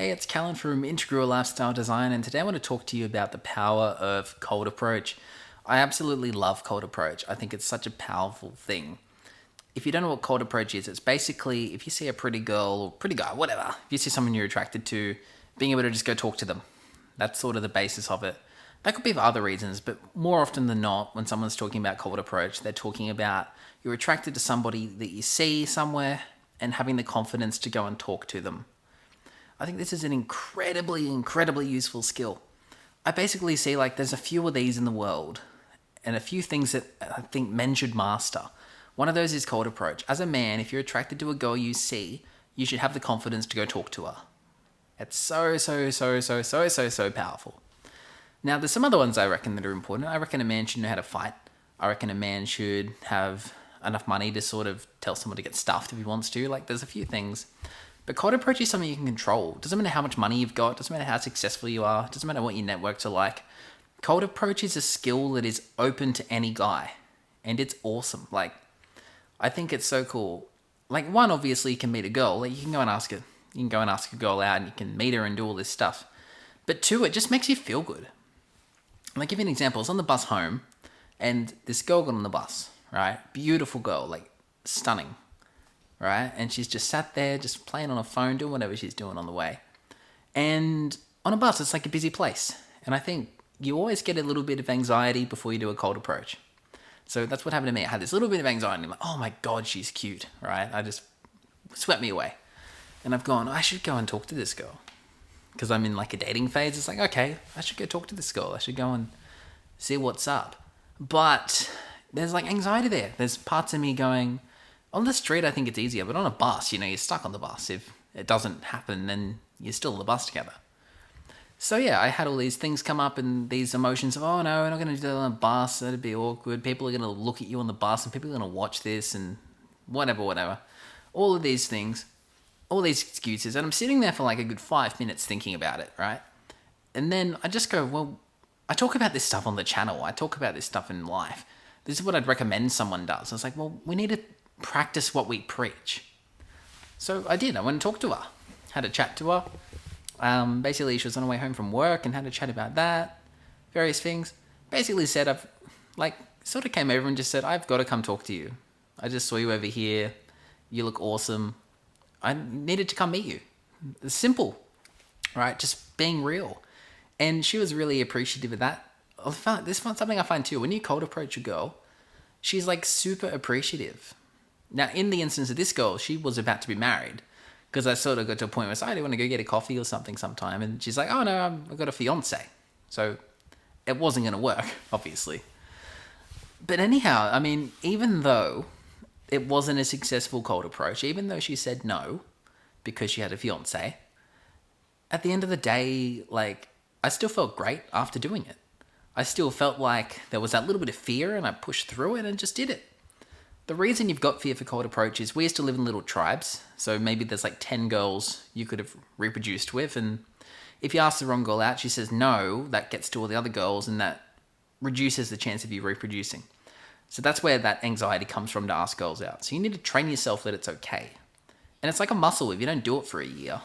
Hey, it's Callan from Integral Lifestyle Design, and today I want to talk to you about the power of cold approach. I absolutely love cold approach. I think it's such a powerful thing. If you don't know what cold approach is, it's basically if you see a pretty girl or pretty guy, whatever, if you see someone you're attracted to, being able to just go talk to them. That's sort of the basis of it. That could be for other reasons, but more often than not, when someone's talking about cold approach, they're talking about you're attracted to somebody that you see somewhere and having the confidence to go and talk to them. I think this is an incredibly useful skill. I basically see like there's a few of these in the world and a few things that I think men should master. One of those is cold approach. As a man, if you're attracted to a girl you see, you should have the confidence to go talk to her. It's so powerful. Now, there's some other ones I reckon that are important. I reckon a man should know how to fight. I reckon a man should have enough money to sort of tell someone to get stuffed if he wants to. Like, there's a few things. But cold approach is something you can control. Doesn't matter how much money you've got. Doesn't matter how successful you are. Doesn't matter what your networks are like. Cold approach is a skill that is open to any guy. And it's awesome. Like, I think it's so cool. Like, one, obviously, you can meet a girl. Like, you can go and ask her. You can go and ask a girl out and you can meet her and do all this stuff. But two, it just makes you feel good. I'll give you an example. I was on the bus home and this girl got on the bus, right? Beautiful girl, like stunning, right? And she's just sat there, just playing on her phone, doing whatever she's doing on the way. And on a bus, it's like a busy place. And I think you always get a little bit of anxiety before you do a cold approach. So that's what happened to me. I had this little bit of anxiety. I'm like, oh my God, she's cute, right? I just swept me away. And I've gone, I should go and talk to this girl. Because I'm in like a dating phase. It's like, okay, I should go talk to this girl. I should go and see what's up. But there's like anxiety there. There's parts of me going, on the street I think it's easier, but on a bus, you're stuck on the bus. If it doesn't happen, then you're still on the bus together. So yeah, I had all these things come up and these emotions of, oh no, we're not going to do that on the bus. That'd be awkward. People are going to look at you on the bus and people are going to watch this and whatever. All of these things. All these excuses, and I'm sitting there for like a good 5 minutes thinking about it, right? And then I just go, well, I talk about this stuff on the channel. I talk about this stuff in life. This is what I'd recommend someone does. I was like, well, we need to practice what we preach. So I did. I went and talked to her, had a chat to her. Basically, she was on her way home from work and had a chat about that, various things. Basically said, sort of came over and just said, I've got to come talk to you. I just saw you over here. You look awesome. I needed to come meet you. It's simple, right? Just being real. And she was really appreciative of that. This is something I find too. When you cold approach a girl, she's like super appreciative. Now, in the instance of this girl, she was about to be married because I sort of got to a point where I said, I do want to go get a coffee or something sometime. And she's like, oh no, I've got a fiance. So it wasn't going to work, obviously. But anyhow, I mean, even though it wasn't a successful cold approach, even though she said no because she had a fiance, at the end of the day, like, I still felt great after doing it. I still felt like there was that little bit of fear and I pushed through it and just did it. The reason you've got fear for cold approach is we used to live in little tribes. So maybe there's like 10 girls you could have reproduced with. And if you ask the wrong girl out, she says no, that gets to all the other girls and that reduces the chance of you reproducing. So that's where that anxiety comes from to ask girls out. So you need to train yourself that it's okay. And it's like a muscle if you don't do it for a year.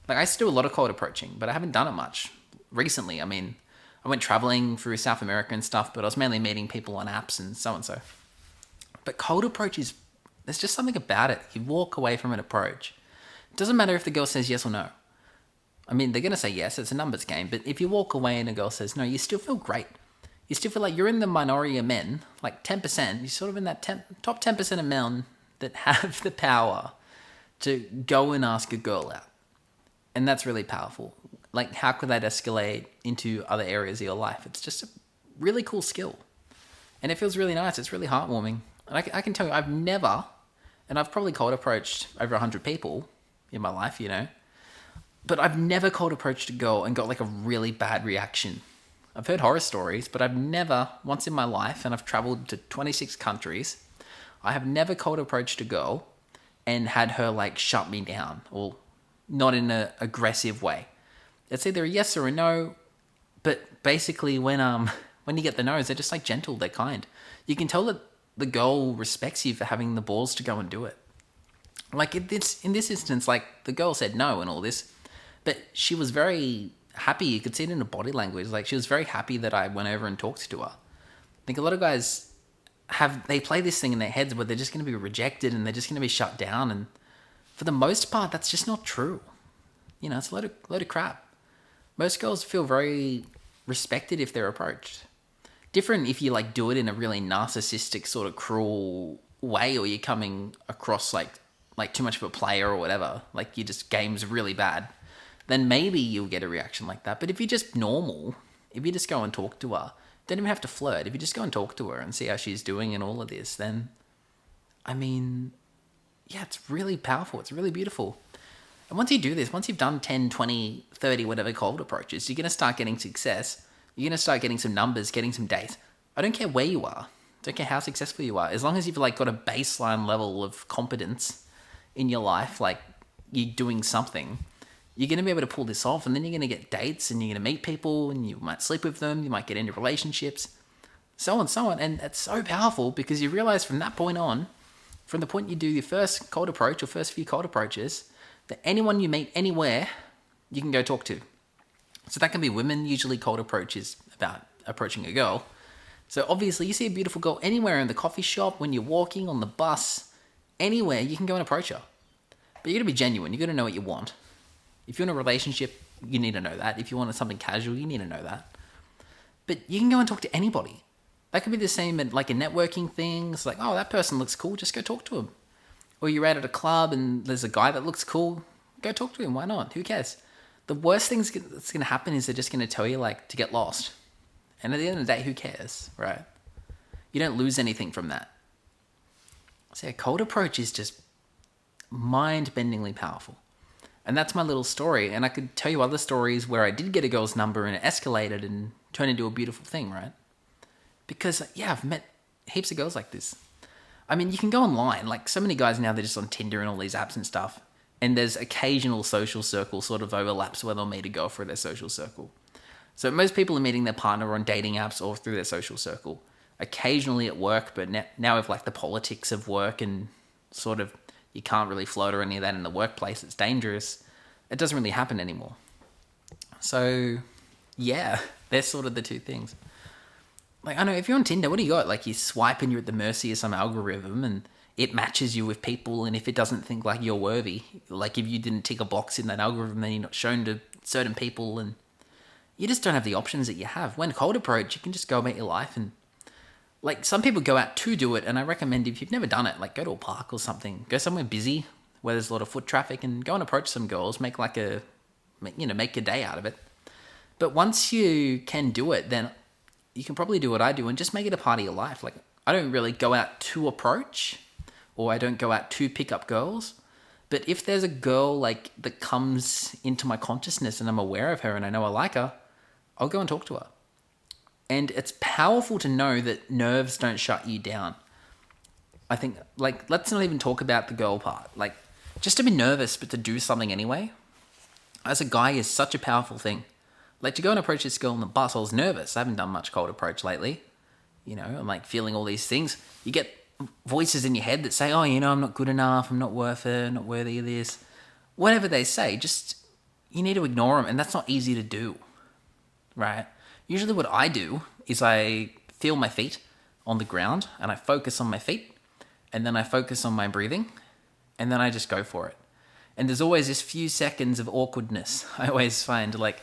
Like I used to do a lot of cold approaching, but I haven't done it much recently. I mean, I went traveling through South America and stuff, but I was mainly meeting people on apps and so and so. But cold approach is, there's just something about it. You walk away from an approach. It doesn't matter if the girl says yes or no. I mean, they're going to say yes, it's a numbers game. But if you walk away and a girl says no, you still feel great. You still feel like you're in the minority of men, like 10%. You're sort of in that top 10% of men that have the power to go and ask a girl out. And that's really powerful. Like, how could that escalate into other areas of your life? It's just a really cool skill. And it feels really nice. It's really heartwarming. And I can tell you, I've probably cold approached over 100 people in my life, but I've never cold approached a girl and got like a really bad reaction. I've heard horror stories, but I've never, once in my life, and I've traveled to 26 countries, I have never cold approached a girl and had her like shut me down or not in an aggressive way. It's either a yes or a no, but basically when you get the no's, they're just like gentle, they're kind. You can tell that the girl respects you for having the balls to go and do it. Like in this instance, like the girl said no and all this, But she was very happy. You could see it in her body language. Like, she was very happy that I went over and talked to her. I think a lot of guys they play this thing in their heads where they're just going to be rejected and they're just going to be shut down. And for the most part, that's just not true. It's a load of crap. Most girls feel very respected if they're approached. Different if you like do it in a really narcissistic sort of cruel way, or you're coming across like too much of a player or whatever, like you just game's really bad, then maybe you'll get a reaction like that. But if you're just normal, if you just go and talk to her, don't even have to flirt. If you just go and talk to her and see how she's doing and all of this, then, I mean, yeah, it's really powerful. It's really beautiful. And once you do this, once you've done 10, 20, 30, whatever cold approaches, you're going to start getting success. You're going to start getting some numbers, getting some dates. I don't care where you are. I don't care how successful you are. As long as you've like got a baseline level of competence in your life, like you're doing something, you're going to be able to pull this off. And then you're going to get dates and you're going to meet people and you might sleep with them. You might get into relationships, so on, so on. And it's so powerful because you realize from that point on, from the point you do your first cold approach or first few cold approaches, that anyone you meet anywhere, you can go talk to. So that can be women. Usually cold approach is about approaching a girl. So obviously you see a beautiful girl anywhere, in the coffee shop, when you're walking, on the bus, anywhere, you can go and approach her. But you got to be genuine. You got to know what you want. If you're in a relationship, you need to know that. If you want something casual, you need to know that. But you can go and talk to anybody. That could be the same at like a networking thing. It's like, oh, that person looks cool. Just go talk to him. Or you're out at a club and there's a guy that looks cool. Go talk to him. Why not? Who cares? The worst thing that's going to happen is they're just going to tell you like to get lost. And at the end of the day, who cares, right? You don't lose anything from that. So a cold approach is just mind-bendingly powerful. And that's my little story. And I could tell you other stories where I did get a girl's number and it escalated and turned into a beautiful thing, right? Because, yeah, I've met heaps of girls like this. I mean, you can go online. Like, so many guys now, they're just on Tinder and all these apps and stuff. And there's occasional social circle sort of overlaps where they'll meet a girl for their social circle. So most people are meeting their partner on dating apps or through their social circle. Occasionally at work, but now with like the politics of work and sort of you can't really float or any of that in the workplace, it's dangerous. It doesn't really happen anymore. So, yeah, they're sort of the two things. Like, I know, if you're on Tinder, what do you got? Like, you swipe and you're at the mercy of some algorithm and it matches you with people, and if it doesn't think like you're worthy, like if you didn't tick a box in that algorithm, then you're not shown to certain people, and you just don't have the options that you have. When cold approach, you can just go about your life, and like some people go out to do it, and I recommend if you've never done it, like go to a park or something, go somewhere busy where there's a lot of foot traffic and go and approach some girls, make a day out of it. But once you can do it, then you can probably do what I do and just make it a part of your life. Like, I don't really go out to approach, or I don't go out to pick up girls. But if there's a girl like that comes into my consciousness and I'm aware of her and I know I like her, I'll go and talk to her. And it's powerful to know that nerves don't shut you down. I think, like, let's not even talk about the girl part. Like, just to be nervous but to do something anyway, as a guy, is such a powerful thing. Like, to go and approach this girl on the bus, I was nervous. I haven't done much cold approach lately. I'm like feeling all these things. You get voices in your head that say, oh, I'm not good enough, I'm not worth it, not worthy of this. Whatever they say, just, you need to ignore them, and that's not easy to do, right? Usually what I do is I feel my feet on the ground, and I focus on my feet, and then I focus on my breathing, and then I just go for it. And there's always this few seconds of awkwardness. I always find, like,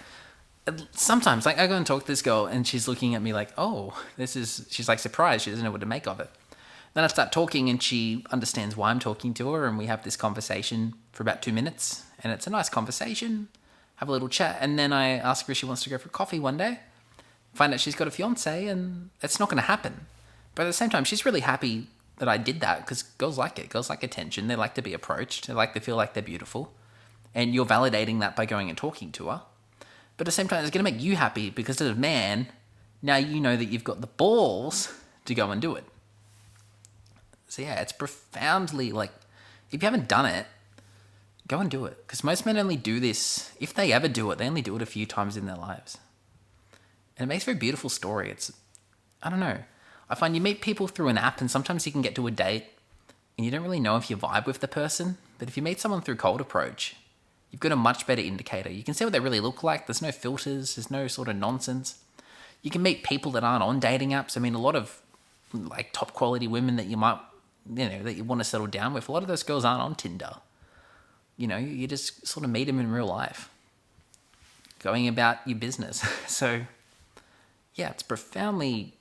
sometimes, like, I go and talk to this girl, and she's looking at me like, oh, she's like surprised, she doesn't know what to make of it. Then I start talking and she understands why I'm talking to her, and we have this conversation for about 2 minutes, and it's a nice conversation, have a little chat, and then I ask her if she wants to go for coffee one day, find out she's got a fiance, and it's not going to happen. But at the same time, she's really happy that I did that, because girls like it. Girls like attention. They like to be approached. They like to feel like they're beautiful. And you're validating that by going and talking to her. But at the same time, it's going to make you happy, because as a man, now you know that you've got the balls to go and do it. So yeah, it's profoundly, like, if you haven't done it, go and do it. Because most men only do this, if they ever do it, they only do it a few times in their lives. And it makes a very beautiful story. I don't know. I find you meet people through an app, and sometimes you can get to a date and you don't really know if you vibe with the person. But if you meet someone through cold approach, You've got a much better indicator. You can see what they really look like. There's no filters. There's no sort of nonsense. You can meet people that aren't on dating apps. I mean, a lot of like top quality women that you might, that you want to settle down with, a lot of those girls aren't on Tinder. You just sort of meet them in real life, going about your business. So, yeah, it's profoundly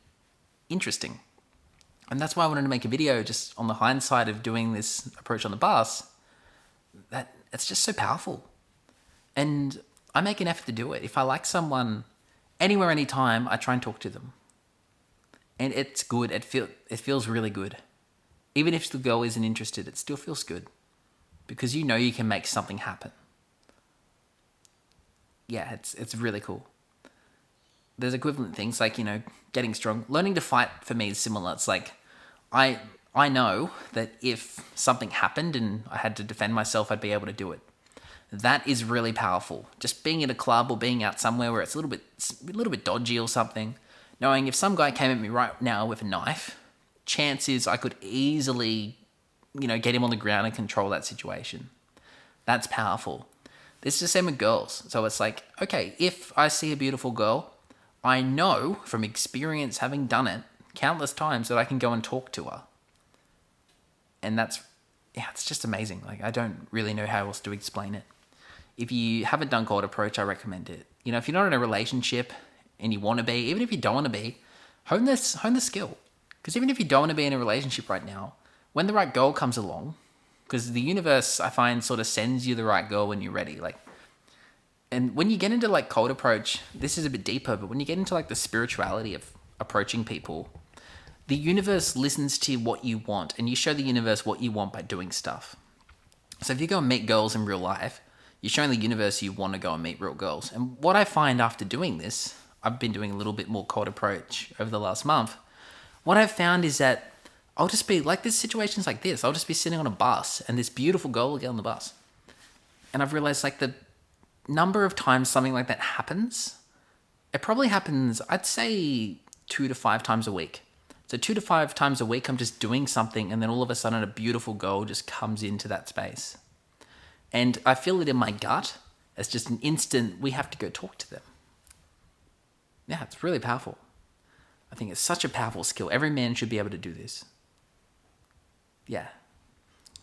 interesting. And that's why I wanted to make a video just on the hindsight of doing this approach on the bus. That it's just so powerful. And I make an effort to do it. If I like someone anywhere, anytime, I try and talk to them. And it's good. It feels really good. Even if the girl isn't interested, it still feels good. Because you can make something happen. Yeah, it's really cool. There's equivalent things like, getting strong. Learning to fight for me is similar. It's like, I know that if something happened and I had to defend myself, I'd be able to do it. That is really powerful. Just being in a club or being out somewhere where it's a little bit dodgy or something, knowing if some guy came at me right now with a knife, chances I could easily, get him on the ground and control that situation. That's powerful. This is the same with girls. So it's like, okay, if I see a beautiful girl, I know from experience, having done it countless times, that I can go and talk to her. And it's just amazing. Like, I don't really know how else to explain it. If you haven't done cold approach, I recommend it. If you're not in a relationship and you want to be, even if you don't want to be, hone the skill. Because even if you don't want to be in a relationship right now, when the right girl comes along, because the universe, I find, sort of sends you the right girl when you're ready. And when you get into cold approach, this is a bit deeper, but when you get into the spirituality of approaching people, the universe listens to what you want, and you show the universe what you want by doing stuff. So if you go and meet girls in real life, you're showing the universe you want to go and meet real girls. And what I find after doing this, I've been doing a little bit more cold approach over the last month. What I've found is that I'll just be there's situations like this. I'll just be sitting on a bus and this beautiful girl will get on the bus. And I've realized the number of times something like that happens, it probably happens, I'd say 2 to 5 times a week. So 2 to 5 times a week, I'm just doing something, and then all of a sudden a beautiful girl just comes into that space. And I feel it in my gut. It's just an instant, we have to go talk to them. Yeah, it's really powerful. I think it's such a powerful skill. Every man should be able to do this. Yeah.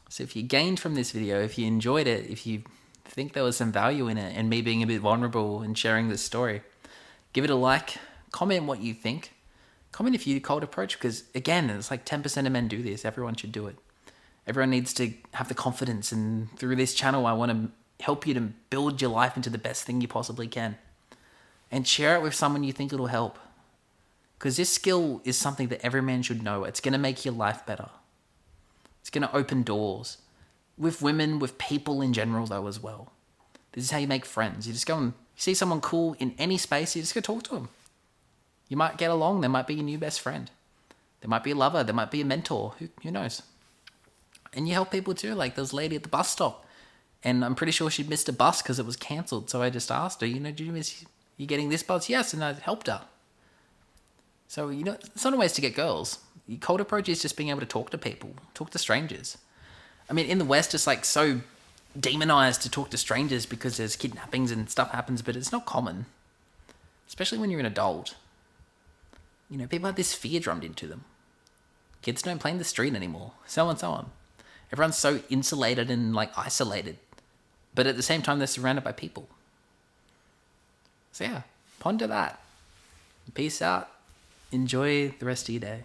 So if you gained from this video, if you enjoyed it, if you think there was some value in it, and me being a bit vulnerable and sharing this story, give it a like, comment what you think. Comment if you cold approach, because again, it's 10% of men do this. Everyone should do it. Everyone needs to have the confidence, and through this channel, I want to help you to build your life into the best thing you possibly can. And share it with someone you think it'll help. Because this skill is something that every man should know. It's going to make your life better. It's going to open doors. With women, with people in general though as well. This is how you make friends. You just go and you see someone cool in any space, you just go talk to them. You might get along. They might be your new best friend. There might be a lover. There might be a mentor. Who knows? And you help people too. There was a lady at the bus stop, and I'm pretty sure she'd missed a bus because it was cancelled. So I just asked her, did you miss, you getting this bus? Yes, and I helped her. So, it's not ways to get girls. Cold approach is just being able to talk to people, talk to strangers. I mean, in the West, it's so demonized to talk to strangers because there's kidnappings and stuff happens, but it's not common, especially when you're an adult. People have this fear drummed into them. Kids don't play in the street anymore, so on and so on. Everyone's so insulated and isolated, but at the same time, they're surrounded by people. So yeah, ponder that. Peace out. Enjoy the rest of your day.